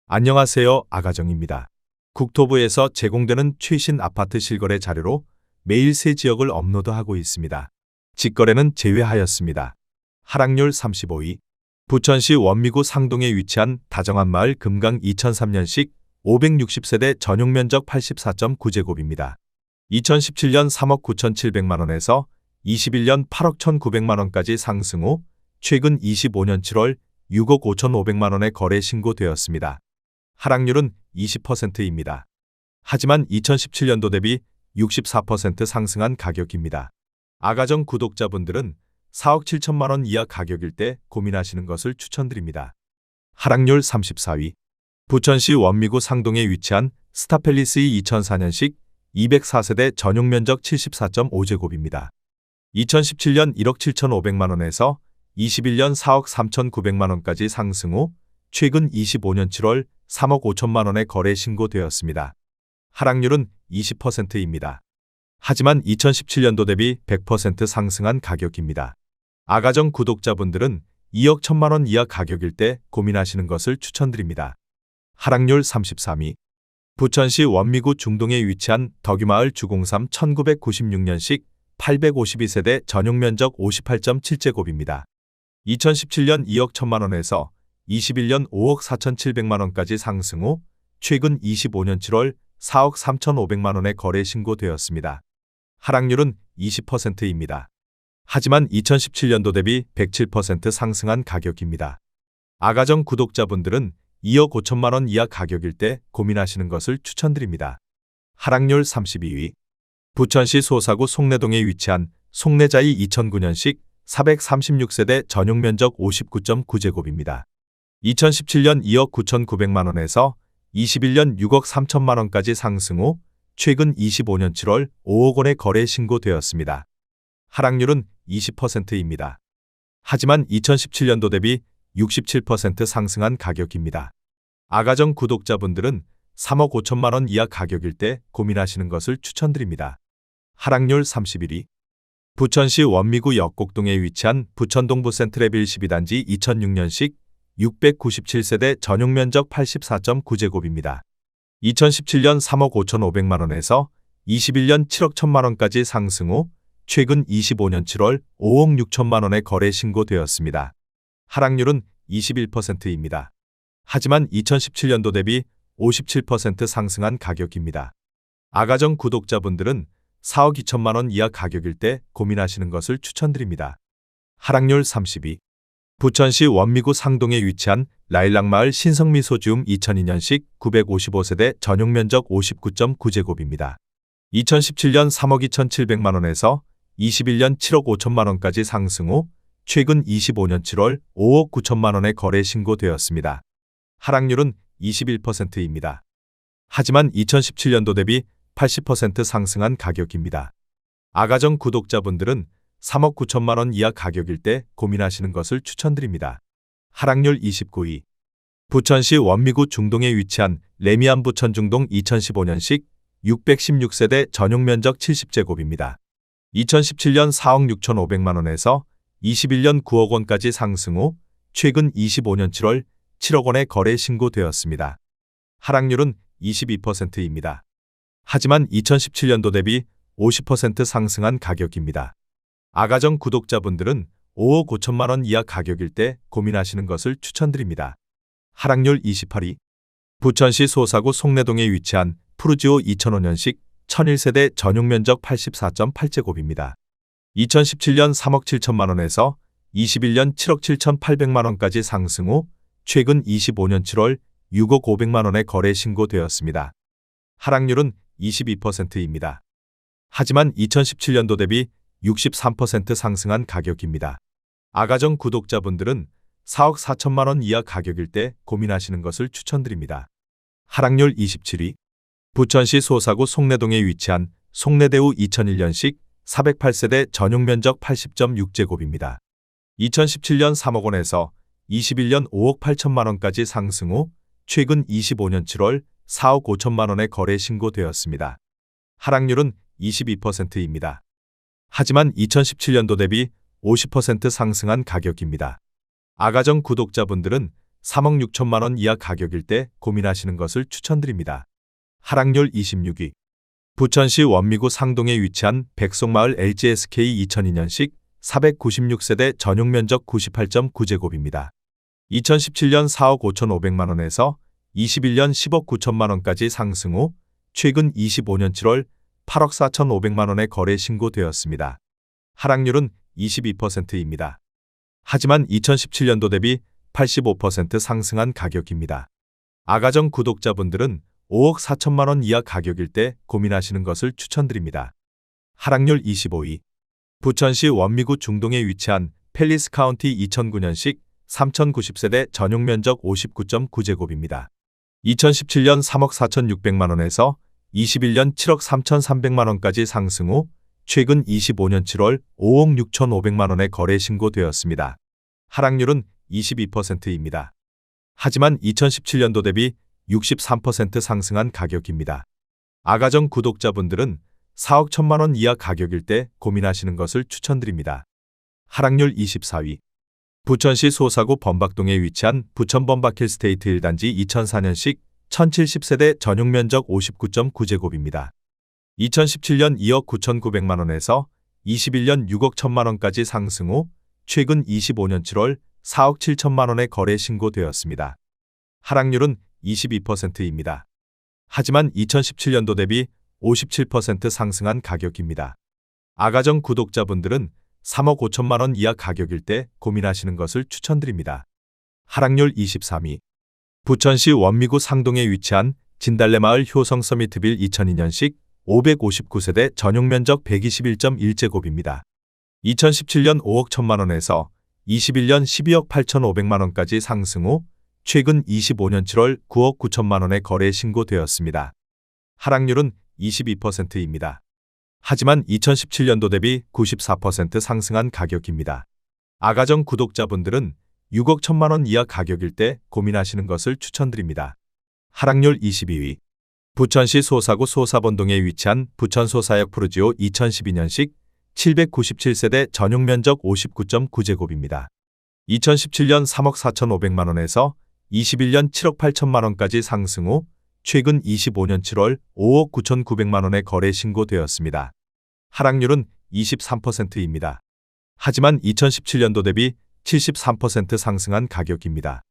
안녕하세요. 아가정입니다. 국토부에서 제공되는 최신 아파트 실거래 자료로 매일 새 지역을 업로드하고 있습니다. 직거래는 제외하였습니다. 하락률 35위. 부천시 원미구 상동에 위치한 다정한마을 금강 2003년식 560세대 전용 면적 84.9제곱입니다. 2017년 3억 9,700만 원에서 21년 8억 1,900만 원까지 상승 후 최근 25년 7월 6억 5,500만 원에 거래 신고되었습니다. 하락률은 20%입니다. 하지만 2017년도 대비 64% 상승한 가격입니다. 아가정 구독자분들은 4억 7천만 원 이하 가격일 때 고민하시는 것을 추천드립니다. 하락률 34위. 부천시 원미구 상동에 위치한 스타팰리스의 2004년식 204세대 전용 면적 74.5제곱입니다. 2017년 1억 7,500만 원에서 21년 4억 3,900만 원까지 상승 후 최근 25년 7월 3억 5천만 원에 거래 신고되었습니다. 하락률은 20%입니다. 하지만 2017년도 대비 100% 상승한 가격입니다. 아가정 구독자분들은 2억 1천만 원 이하 가격일 때 고민하시는 것을 추천드립니다. 하락률 33위. 부천시 원미구 중동에 위치한 덕유마을 주공삼 1996년식 852세대 전용 면적 58.7제곱입니다. 2017년 2억 1천만 원에서 21년 5억 4,700만 원까지 상승 후 최근 25년 7월 4억 3,500만 원에 거래 신고되었습니다. 하락률은 20%입니다. 하지만 2017년도 대비 107% 상승한 가격입니다. 아가정 구독자분들은 2억 5천만 원 이하 가격일 때 고민하시는 것을 추천드립니다. 하락률 32위. 부천시 소사구 송내동에 위치한 송내자이 2009년식 436세대 전용 면적 59.9제곱입니다. 2017년 2억 9,900만 원에서 21년 6억 3천만 원까지 상승 후 최근 25년 7월 5억 원에 거래 신고되었습니다. 하락률은 20%입니다. 하지만 2017년도 대비 67% 상승한 가격입니다. 아가정 구독자분들은 3억 5천만 원 이하 가격일 때 고민하시는 것을 추천드립니다. 하락률 31위. 부천시 원미구 역곡동에 위치한 부천동부 센트레빌 12단지 2006년식 697세대 전용 면적 84.9제곱입니다. 2017년 3억 5,500만 원에서 21년 7억 1천만 원까지 상승 후 최근 25년 7월 5억 6천만 원에 거래 신고되었습니다. 하락률은 21%입니다. 하지만 2017년도 대비 57% 상승한 가격입니다. 아가정 구독자분들은 4억 2천만 원 이하 가격일 때 고민하시는 것을 추천드립니다. 하락률 32. 부천시 원미구 상동에 위치한 라일락마을 신성미소지움 2002년식 955세대 전용 면적 59.9제곱입니다. 2017년 3억 2,700만 원에서 21년 7억 5천만 원까지 상승 후 최근 25년 7월 5억 9천만 원에 거래 신고되었습니다. 하락률은 21%입니다. 하지만 2017년도 대비 80% 상승한 가격입니다. 아가정 구독자분들은 3억 9천만 원 이하 가격일 때 고민하시는 것을 추천드립니다. 하락률 29위. 부천시 원미구 중동에 위치한 레미안 부천 중동 2015년식 616세대 전용 면적 70제곱입니다. 2017년 4억 6,500만 원에서 21년 9억 원까지 상승 후 최근 25년 7월 7억 원에 거래 신고되었습니다. 하락률은 22%입니다. 하지만 2017년도 대비 50% 상승한 가격입니다. 아가정 구독자분들은 5억 5천만 원 이하 가격일 때 고민하시는 것을 추천드립니다. 하락률 28위. 부천시 소사구 송내동에 위치한 푸르지오 2005년식 1001세대 전용 면적 84.8제곱입니다. 2017년 3억 7천만 원에서 21년 7억 7,800만 원까지 상승 후 최근 25년 7월 6억 500만 원에 거래 신고되었습니다. 하락률은 22%입니다. 하지만 2017년도 대비 63% 상승한 가격입니다. 아가정 구독자분들은 4억 4천만 원 이하 가격일 때 고민하시는 것을 추천드립니다. 하락률 27위. 부천시 소사구 송내동에 위치한 송내대우 2001년식 408세대 전용 면적 80.6제곱입니다. 2017년 3억 원에서 21년 5억 8천만 원까지 상승 후 최근 25년 7월 4억 5천만 원에 거래 신고되었습니다. 하락률은 22%입니다. 하지만 2017년도 대비 50% 상승한 가격입니다. 아가정 구독자분들은 3억 6천만 원 이하 가격일 때 고민하시는 것을 추천드립니다. 하락률 26위. 부천시 원미구 상동에 위치한 백송마을 LGSK 2002년식 496세대 전용 면적 98.9제곱입니다. 2017년 4억 5,500만 원에서 21년 10억 9천만 원까지 상승 후 최근 25년 7월 8억 4,500만 원에 거래 신고되었습니다. 하락률은 22%입니다. 하지만 2017년도 대비 85% 상승한 가격입니다. 아가정 구독자분들은 5억 4천만 원 이하 가격일 때 고민하시는 것을 추천드립니다. 하락률 25위. 부천시 원미구 중동에 위치한 팰리스 카운티 2009년식 3090세대 전용 면적 59.9제곱입니다. 2017년 3억 4,600만 원에서 21년 7억 3,300만 원까지 상승 후 최근 25년 7월 5억 6,500만 원에 거래 신고되었습니다. 하락률은 22%입니다. 하지만 2017년도 대비 63% 상승한 가격입니다. 아가정 구독자분들은 4억 1천만 원 이하 가격일 때 고민하시는 것을 추천드립니다. 하락률 24위. 부천시 소사구 범박동에 위치한 부천 범박힐스테이트 1단지 2004년식 1070세대 전용 면적 59.9제곱입니다. 2017년 2억 9,900만 원에서 21년 6억 1천만 원까지 상승 후 최근 25년 7월 4억 7천만 원에 거래 신고되었습니다. 하락률은 22%입니다. 하지만 2017년도 대비 57% 상승한 가격입니다. 아가정 구독자분들은 3억 5천만 원 이하 가격일 때 고민하시는 것을 추천드립니다. 하락률 23위. 부천시 원미구 상동에 위치한 진달래마을 효성 서미트빌 2002년식 559세대 전용 면적 121.1제곱입니다. 2017년 5억 1천만 원에서 21년 12억 8,500만 원까지 상승 후 최근 25년 7월 9억 9천만 원에 거래 신고되었습니다. 하락률은 22%입니다. 하지만 2017년도 대비 94% 상승한 가격입니다. 아가정 구독자분들은 6억 1천만 원 이하 가격일 때 고민하시는 것을 추천드립니다. 하락률 22위. 부천시 소사구 소사본동에 위치한 부천 소사역 푸르지오 2012년식 797세대 전용 면적 59.9제곱입니다. 2017년 3억 4,500만 원에서 21년 7억 8천만 원까지 상승 후 최근 25년 7월 5억 9,900만 원에 거래 신고되었습니다. 하락률은 23%입니다. 하지만 2017년도 대비 73% 상승한 가격입니다.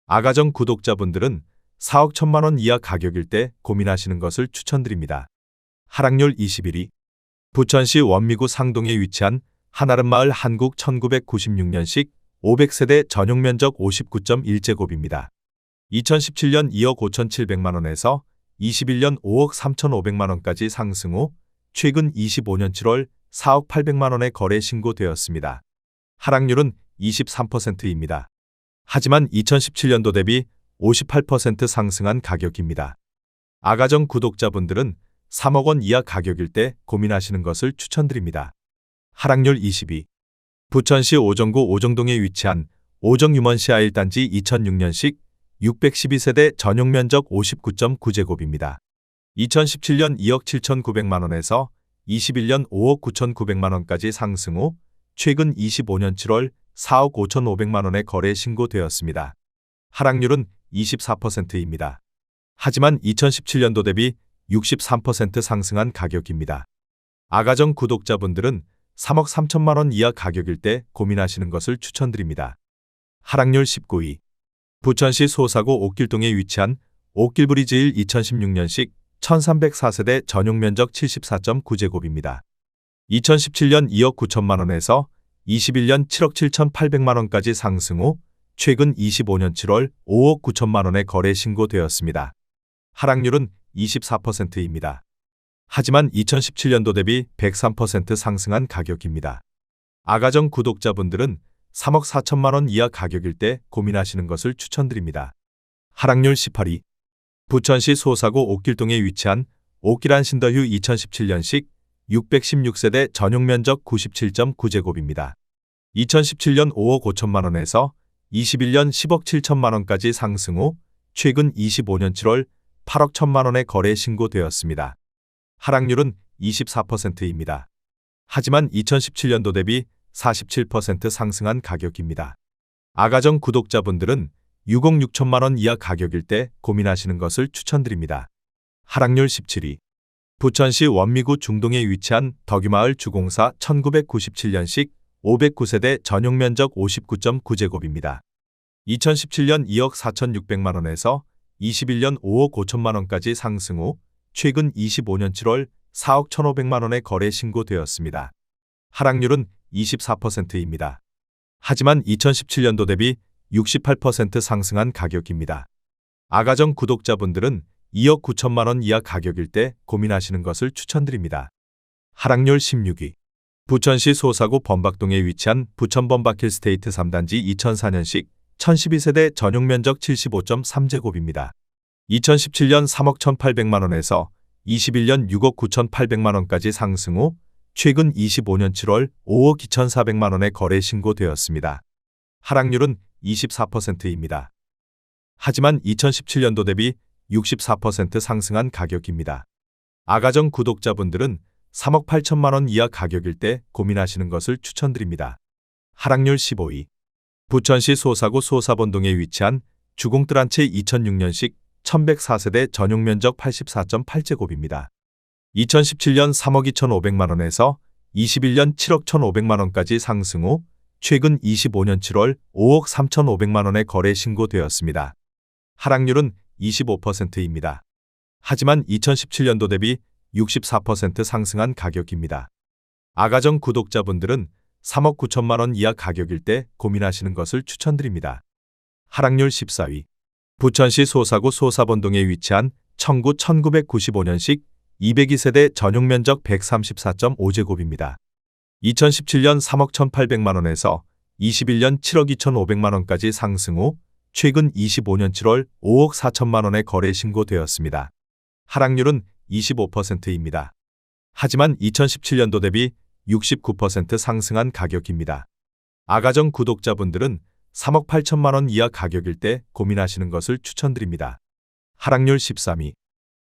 아가정 구독자분들은 4억 1천만 원 이하 가격일 때 고민하시는 것을 추천드립니다. 하락률 21위. 부천시 원미구 상동에 위치한 한아름마을 한국 1996년식 500세대 전용 면적 59.1제곱입니다. 2017년 2억 5,700만 원에서 21년 5억 3,500만 원까지 상승 후 최근 25년 7월 4억 800만 원에 거래 신고되었습니다. 하락률은 23%입니다. 하지만 2017년도 대비 58% 상승한 가격입니다. 아가정 구독자분들은 3억 원 이하 가격일 때 고민하시는 것을 추천드립니다. 하락률 22. 부천시 오정구 오정동에 위치한 오정유먼시아 1단지 2006년식 612세대 전용 면적 59.9제곱입니다. 2017년 2억 7,900만 원에서 21년 5억 9,900만 원까지 상승 후 최근 25년 7월 4억 5,500만 원에 거래 신고되었습니다. 하락률은 24%입니다. 하지만 2017년도 대비 63% 상승한 가격입니다. 아가정 구독자분들은 3억 3천만 원 이하 가격일 때 고민하시는 것을 추천드립니다. 하락률 19위. 부천시 소사구 옥길동에 위치한 옥길브리즈 1 2016년식 1304세대 전용 면적 74.9제곱입니다. 2017년 2억 9천만 원에서 21년 7억 7,800만 원까지 상승 후 최근 25년 7월 5억 9천만 원에 거래 신고되었습니다. 하락률은 24%입니다. 하지만 2017년도 대비 103% 상승한 가격입니다. 아가정 구독자분들은 3억 4천만 원 이하 가격일 때 고민하시는 것을 추천드립니다. 하락률 18위. 부천시 소사구 옥길동에 위치한 옥길한 신더휴 2017년식 616세대 전용 면적 97.9제곱입니다. 2017년 5억 5천만 원에서 21년 10억 7천만 원까지 상승 후 최근 25년 7월 8억 1천만 원에 거래 신고되었습니다. 하락률은 24%입니다. 하지만 2017년도 대비 47% 상승한 가격입니다. 아가정 구독자분들은 6억 6천만 원 이하 가격일 때 고민하시는 것을 추천드립니다. 하락률 17위. 부천시 원미구 중동에 위치한 덕유마을 주공사 1997년식 509세대 전용 면적 59.9제곱입니다. 2017년 2억 4,600만 원에서 21년 5억 5천만 원까지 상승 후 최근 25년 7월 4억 1,500만 원에 거래 신고되었습니다. 하락률은 24%입니다. 하지만 2017년도 대비 68% 상승한 가격입니다. 아가정 구독자분들은 2억 9천만 원 이하 가격일 때 고민하시는 것을 추천드립니다. 하락률 16위. 부천시 소사구 범박동에 위치한 부천 범박힐스테이트 3단지 2004년식 1012세대 전용 면적 75.3제곱입니다. 2017년 3억 1,800만 원에서 21년 6억 9,800만 원까지 상승 후 최근 25년 7월 5억 2,400만 원에 거래 신고되었습니다. 하락률은 24%입니다. 하지만 2017년도 대비 64% 상승한 가격입니다. 아가정 구독자분들은 3억 8천만 원 이하 가격일 때 고민하시는 것을 추천드립니다. 하락률 15위. 부천시 소사구 소사본동에 위치한 주공뜰 한 채 2006년식 1104세대 전용 면적 84.8제곱입니다. 2017년 3억 2,500만 원에서 21년 7억 1,500만 원까지 상승 후 최근 25년 7월 5억 3,500만 원에 거래 신고되었습니다. 하락률은 25%입니다. 하지만 2017년도 대비 64% 상승한 가격입니다. 아가정 구독자분들은 3억 9천만 원 이하 가격일 때 고민하시는 것을 추천드립니다. 하락률 14위. 부천시 소사구 소사본동에 위치한 청구 1995년식 202세대 전용 면적 134.5제곱입니다. 2017년 3억 1,800만 원에서 21년 7억 2,500만 원까지 상승 후 최근 25년 7월 5억 4천만 원에 거래 신고되었습니다. 하락률은 25%입니다. 하지만 2017년도 대비 69% 상승한 가격입니다. 아가정 구독자분들은 3억 8천만 원 이하 가격일 때 고민하시는 것을 추천드립니다. 하락률 13위.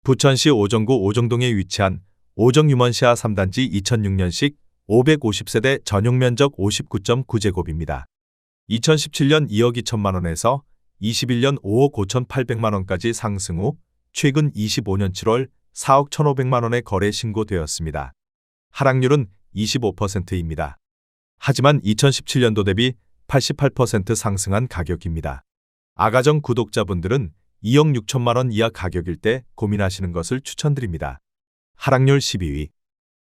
부천시 오정구 오정동에 위치한 오정유먼시아 3단지 2006년식 550세대 전용 면적 59.9제곱입니다. 2017년 2억 2천만 원에서 21년 5억 5,800만 원까지 상승 후 최근 25년 7월 4억 1,500만 원에 거래 신고되었습니다. 하락률은 25%입니다. 하지만 2017년도 대비 88% 상승한 가격입니다. 아가정 구독자분들은 2억 6천만 원 이하 가격일 때 고민하시는 것을 추천드립니다. 하락률 12위.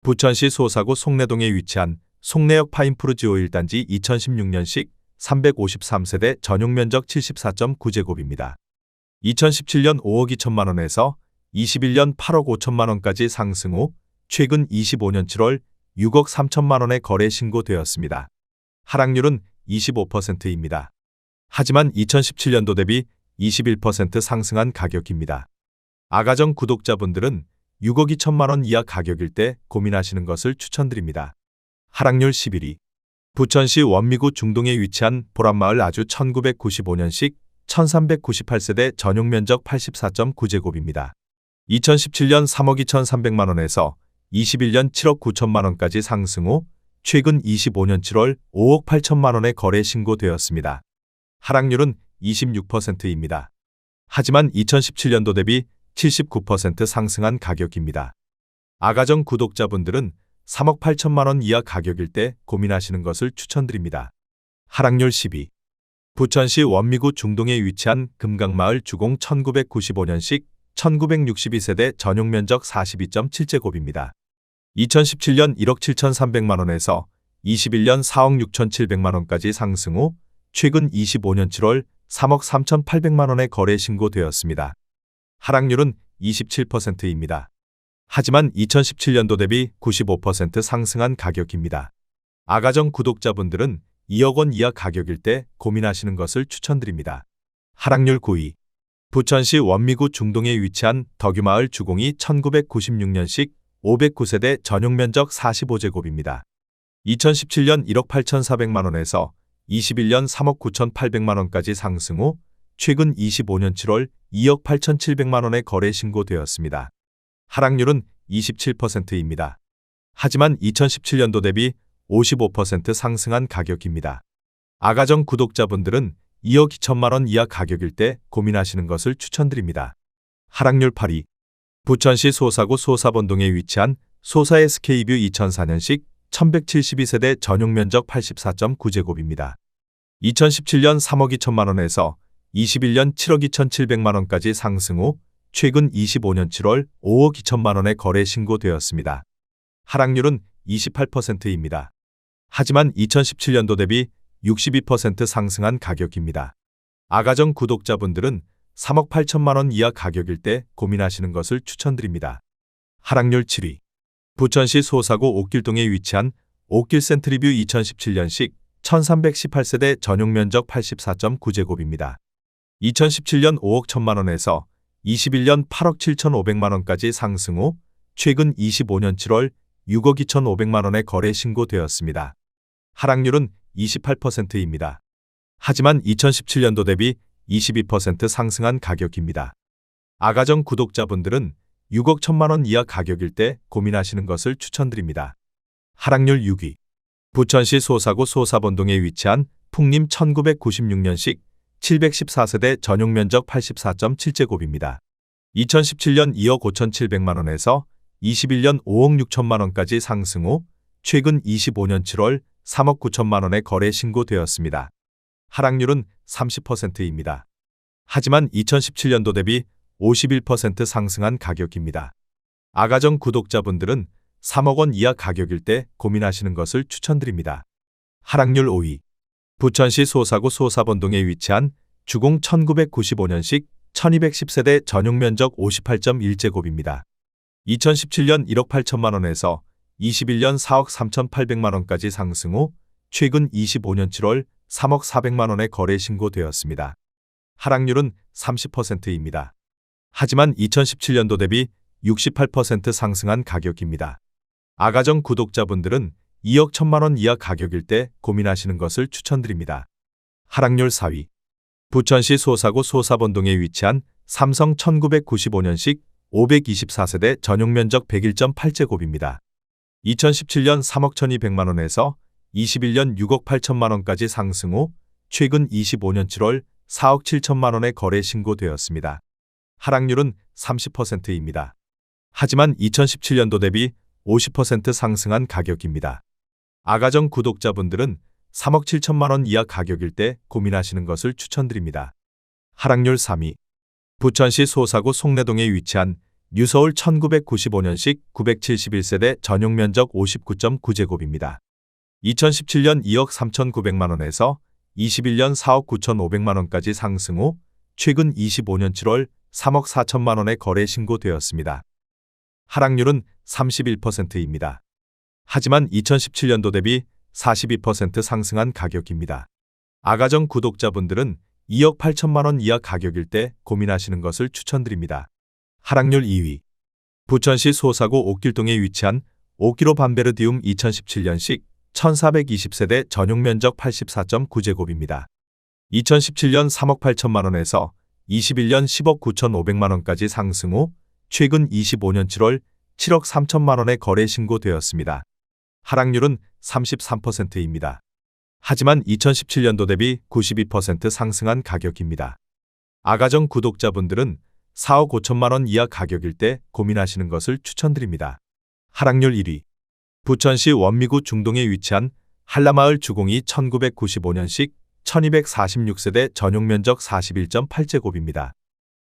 부천시 소사구 송내동에 위치한 송내역 파인프루지오 1단지 2016년식 353세대 전용 면적 74.9제곱입니다. 2017년 5억 2천만 원에서 21년 8억 5천만 원까지 상승 후 최근 25년 7월 6억 3천만 원에 거래 신고되었습니다. 하락률은 25%입니다. 하지만 2017년도 대비 21% 상승한 가격입니다. 아가정 구독자분들은 6억 2천만 원 이하 가격일 때 고민하시는 것을 추천드립니다. 하락률 11위. 부천시 원미구 중동에 위치한 보람마을 아주 1995년식 1398세대 전용 면적 84.9제곱입니다. 2017년 3억 2,300만 원에서 21년 7억 9천만 원까지 상승 후 최근 25년 7월 5억 8천만 원에 거래 신고되었습니다. 하락률은 26%입니다. 하지만 2017년도 대비 79% 상승한 가격입니다. 아가정 구독자분들은 3억 8천만 원 이하 가격일 때 고민하시는 것을 추천드립니다. 하락률 10위. 부천시 원미구 중동에 위치한 금강마을 주공 1995년식 1962세대 전용 면적 42.7제곱입니다. 2017년 1억 7,300만 원에서 21년 4억 6,700만 원까지 상승 후 최근 25년 7월 3억 3,800만 원에 거래 신고되었습니다. 하락률은 27%입니다. 하지만 2017년도 대비 95% 상승한 가격입니다. 아가정 구독자분들은 2억 원 이하 가격일 때 고민하시는 것을 추천드립니다. 하락률 9위. 부천시 원미구 중동에 위치한 덕유마을 주공이 1996년식 509세대 전용 면적 45제곱입니다. 2017년 1억 8,400만 원에서 21년 3억 9,800만 원까지 상승 후 최근 25년 7월 2억 8,700만 원에 거래 신고되었습니다. 하락률은 27%입니다. 하지만 2017년도 대비 55% 상승한 가격입니다. 아가정 구독자분들은 2억 2천만 원 이하 가격일 때 고민하시는 것을 추천드립니다. 하락률 8위. 부천시 소사구 소사본동에 위치한 소사 SK뷰 2004년식 1172세대 전용 면적 84.9제곱입니다. 2017년 3억 2천만 원에서 21년 7억 2,700만 원까지 상승 후 최근 25년 7월 5억 2천만 원에 거래 신고되었습니다. 하락률은 28%입니다. 하지만 2017년도 대비 62% 상승한 가격입니다. 아가정 구독자분들은 3억 8천만 원 이하 가격일 때 고민하시는 것을 추천드립니다. 하락률 7위. 부천시 소사구 옥길동에 위치한 옥길 센트리뷰 2017년식 1318세대 전용 면적 84.9제곱입니다. 2017년 5억 1천만 원에서 21년 8억 7,500만 원까지 상승 후 최근 25년 7월 6억 2,500만 원에 거래 신고되었습니다. 하락률은 28%입니다. 하지만 2017년도 대비 22% 상승한 가격입니다. 아가정 구독자분들은 6억 1천만 원 이하 가격일 때 고민하시는 것을 추천드립니다. 하락률 6위. 부천시 소사구 소사본동에 위치한 풍림 1996년식 714세대 전용 면적 84.7제곱입니다. 2017년 2억 5,700만 원에서 21년 5억 6천만 원까지 상승 후 최근 25년 7월 3억 9천만 원에 거래 신고되었습니다. 하락률은 30%입니다. 하지만 2017년도 대비 51% 상승한 가격입니다. 아가정 구독자분들은 3억 원 이하 가격일 때 고민하시는 것을 추천드립니다. 하락률 5위. 부천시 소사구 소사본동에 위치한 주공 1995년식 1210세대 전용 면적 58.1제곱입니다. 2017년 1억 8천만 원에서 21년 4억 3,800만 원까지 상승 후 최근 25년 7월 3억 400만 원에 거래 신고되었습니다. 하락률은 30%입니다. 하지만 2017년도 대비 68% 상승한 가격입니다. 아가정 구독자분들은 2억 1천만 원 이하 가격일 때 고민하시는 것을 추천드립니다. 하락률 4위. 부천시 소사구 소사본동에 위치한 삼성 1995년식 524세대 전용 면적 101.8제곱입니다. 2017년 3억 1,200만 원에서 21년 6억 8천만 원까지 상승 후 최근 25년 7월 4억 7천만 원에 거래 신고되었습니다. 하락률은 30%입니다. 하지만 2017년도 대비 50% 상승한 가격입니다. 아가정 구독자분들은 3억 7천만 원 이하 가격일 때 고민하시는 것을 추천드립니다. 하락률 3위. 부천시 소사구 송내동에 위치한 뉴서울 1995년식 971세대 전용 면적 59.9제곱입니다. 2017년 2억 3,900만 원에서 21년 4억 9,500만 원까지 상승 후 최근 25년 7월 3억 4천만 원에 거래 신고되었습니다. 하락률은 31%입니다. 하지만 2017년도 대비 42% 상승한 가격입니다. 아가정 구독자분들은 2억 8천만 원 이하 가격일 때 고민하시는 것을 추천드립니다. 하락률 2위. 부천시 소사구 옥길동에 위치한 오키로 밤베르디움 2017년식 1420세대 전용 면적 84.9제곱입니다. 2017년 3억 8천만 원에서 21년 10억 9,500만 원까지 상승 후 최근 25년 7월 7억 3천만 원에 거래 신고되었습니다. 하락률은 33%입니다. 하지만 2017년도 대비 92% 상승한 가격입니다. 아가정 구독자분들은 4억 5천만 원 이하 가격일 때 고민하시는 것을 추천드립니다. 하락률 1위. 부천시 원미구 중동에 위치한 한라마을 주공이 1995년식 1246세대 전용 면적 41.8제곱입니다.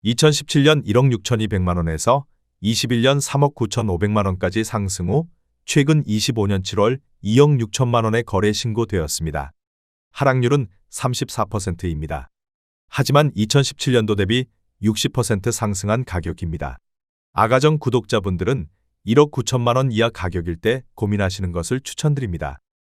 2017년 1억 6,200만 원에서 21년 3억 9,500만 원까지 상승 후 최근 25년 7월 2억 6천만 원에 거래 신고되었습니다. 하락률은 34%입니다. 하지만 2017년도 대비 60% 상승한 가격입니다. 아가정 구독자분들은 1억 9천만 원 이하 가격일 때 고민하시는 것을 추천드립니다.